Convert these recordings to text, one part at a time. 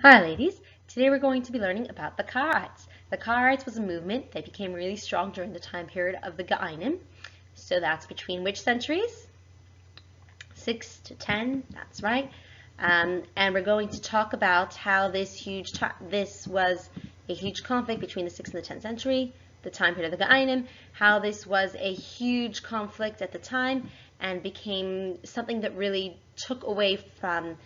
Hi ladies, today we're going to be learning about the Karraites. The Karraites was a movement that became really strong during the time period of the Gaonim. So that's between which centuries? 6 to 10, that's right. And we're going to talk about how this was a huge conflict between the 6th and the 10th century, the time period of the Gaonim, how this was a huge conflict at the time and became something that really took away from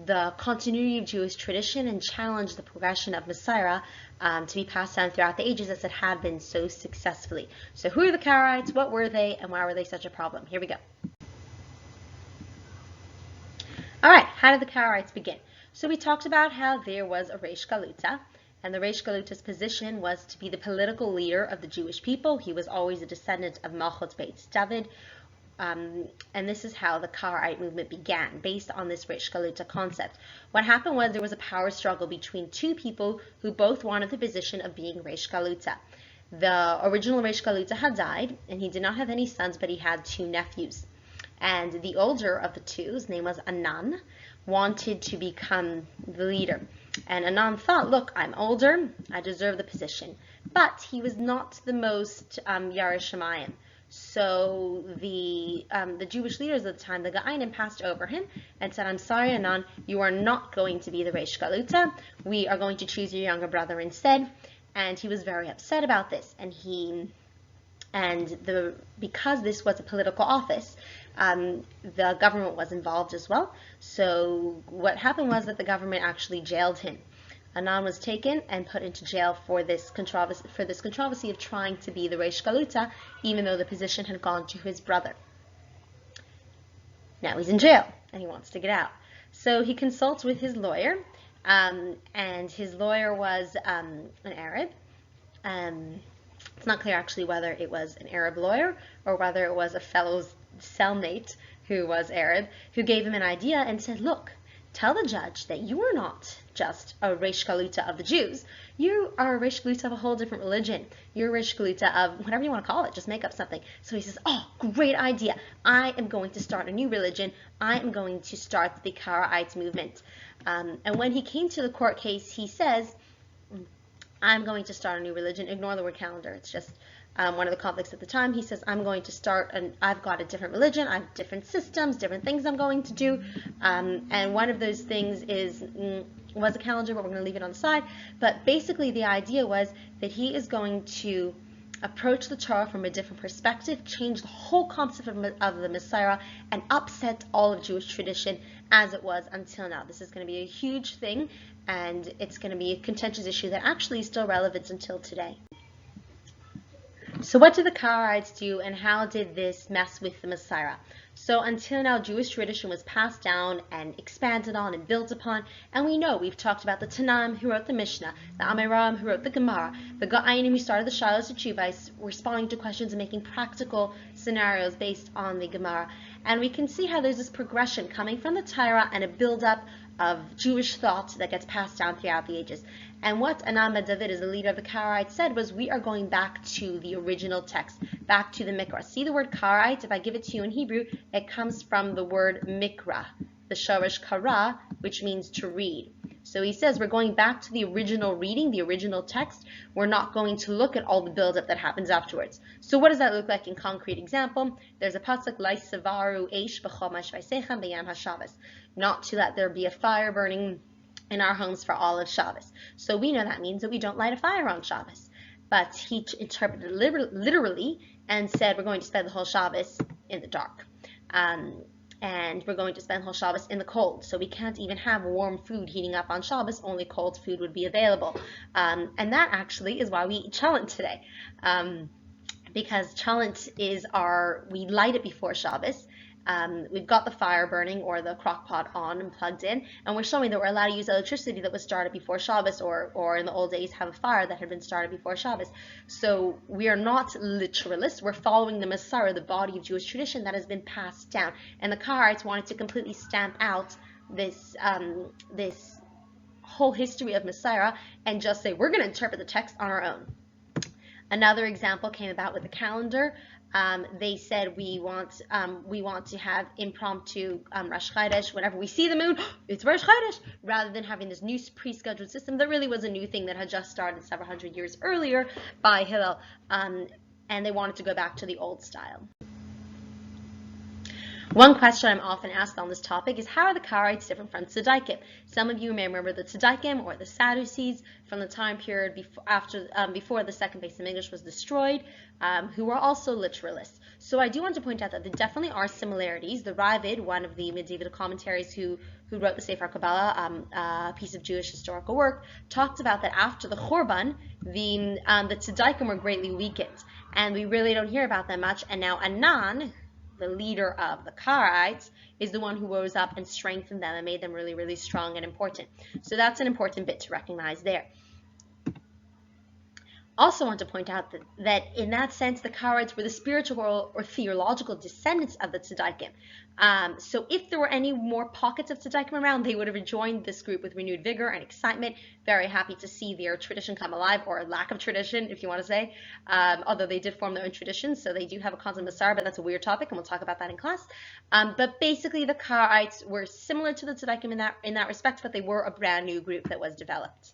the continuity of Jewish tradition and challenged the progression of Messiah to be passed down throughout the ages as it had been so successfully. So who are the Karraites, what were they, and why were they such a problem? Here we go. Alright, how did the Karraites begin? So we talked about how there was a Reish Galuta, and the Reish Galuta's position was to be the political leader of the Jewish people. He was always a descendant of Malchut Beit David. And this is how the Karrite movement began, based on this Reish Galuta concept. What happened was there was a power struggle between two people who both wanted the position of being Reish Galuta. The original Reish Galuta had died, and he did not have any sons, but he had two nephews. And the older of the two, his name was Anan, wanted to become the leader. And Anan thought, look, I'm older, I deserve the position. But he was not the most Yareh Shamayim. So the Jewish leaders at the time, the Gaonim, passed over him and said, I'm sorry, Anan, you are not going to be the Reish Galuta. We are going to choose your younger brother instead. And he was very upset about this. Because this was a political office, the government was involved as well. So what happened was that the government actually jailed him. Anan was taken and put into jail for this controversy of trying to be the Reish Galuta, even though the position had gone to his brother. Now he's in jail and he wants to get out. So he consults with his lawyer, and his lawyer was an Arab. It's not clear actually whether it was an Arab lawyer or whether it was a fellow cellmate who was Arab, who gave him an idea and said, look, tell the judge that you are not just a Reish Galuta of the Jews. You are a Reish Galuta of a whole different religion. You're a Reish Galuta of whatever you want to call it. Just make up something. So he says, oh, great idea. I am going to start a new religion. I am going to start the Karraites movement. And when he came to the court case, he says, I'm going to start a new religion. Ignore the word calendar. It's just one of the conflicts at the time. He says, I'm going to start, and I've got a different religion. I have different systems, different things I'm going to do. And one of those things was a calendar, but we're going to leave it on the side. But basically the idea was that he is going to approach the Torah from a different perspective, change the whole concept of the Messiah, and upset all of Jewish tradition as it was until now. This is going to be a huge thing, and it's going to be a contentious issue that actually is still relevant until today. So what did the Karraites do, and how did this mess with the Messiah? So until now, Jewish tradition was passed down and expanded on and built upon, and we know, we've talked about the Tanaim who wrote the Mishnah, the Amiram who wrote the Gemara, the Gaonim who started the Shilas Teshuvos, responding to questions and making practical scenarios based on the Gemara. And we can see how there's this progression coming from the Torah and a build-up of Jewish thought that gets passed down throughout the ages. And what Anan ben David, as the leader of the Karraites, said was, we are going back to the original text, back to the Mikra. See the word Karrite? If I give it to you in Hebrew, it comes from the word Mikra, the Shorish Kara, which means to read. So he says we're going back to the original reading, the original text. We're not going to look at all the buildup that happens afterwards. So what does that look like in concrete example? There's a pasuk, Lai Savaru Eish B'chomash Vaisechem B'yam HaShabbos, not to let there be a fire burning in our homes for all of Shabbos. So we know that means that we don't light a fire on Shabbos. But he interpreted it literally and said we're going to spend the whole Shabbos in the dark. And we're going to spend the whole Shabbos in the cold. So we can't even have warm food heating up on Shabbos, only cold food would be available. And that actually is why we eat cholent today. Because cholent is we light it before Shabbos. We've got the fire burning or the crock pot on and plugged in, and we're showing that we're allowed to use electricity that was started before Shabbos, or in the old days have a fire that had been started before Shabbos. So we are not literalists. We're following the Messiah, the body of Jewish tradition that has been passed down. And the Karraites wanted to completely stamp out this whole history of Messiah and just say we're going to interpret the text on our own. Another example came about with the calendar. They said we want to have impromptu Rosh Chodesh. Whenever we see the moon, it's Rosh Chodesh, rather than having this new pre-scheduled system that really was a new thing that had just started several hundred years earlier by Hillel, and they wanted to go back to the old style. One question I'm often asked on this topic is, how are the Karraites different from Tzaddikim? Some of you may remember the Tzaddikim, or the Sadducees, from the time period before the second Beis Hamikdash was destroyed, who were also literalists. So I do want to point out that there definitely are similarities. The Ravid, one of the medieval commentaries who wrote the Sefer Kabbalah, a piece of Jewish historical work, talked about that after the Churban, the Tzaddikim were greatly weakened, and we really don't hear about them much. And now Anan, the leader of the Karraites, is the one who rose up and strengthened them and made them really, really strong and important. So that's an important bit to recognize there. Also want to point out that in that sense, the Karraites were the spiritual or theological descendants of the Tzaddikim. So if there were any more pockets of Tzaddikim around, they would have joined this group with renewed vigor and excitement. Very happy to see their tradition come alive, or lack of tradition, if you want to say. Although they did form their own traditions, so they do have a constant Masar, but that's a weird topic, and we'll talk about that in class. But basically, the Karraites were similar to the Tzaddikim in that respect, but they were a brand new group that was developed.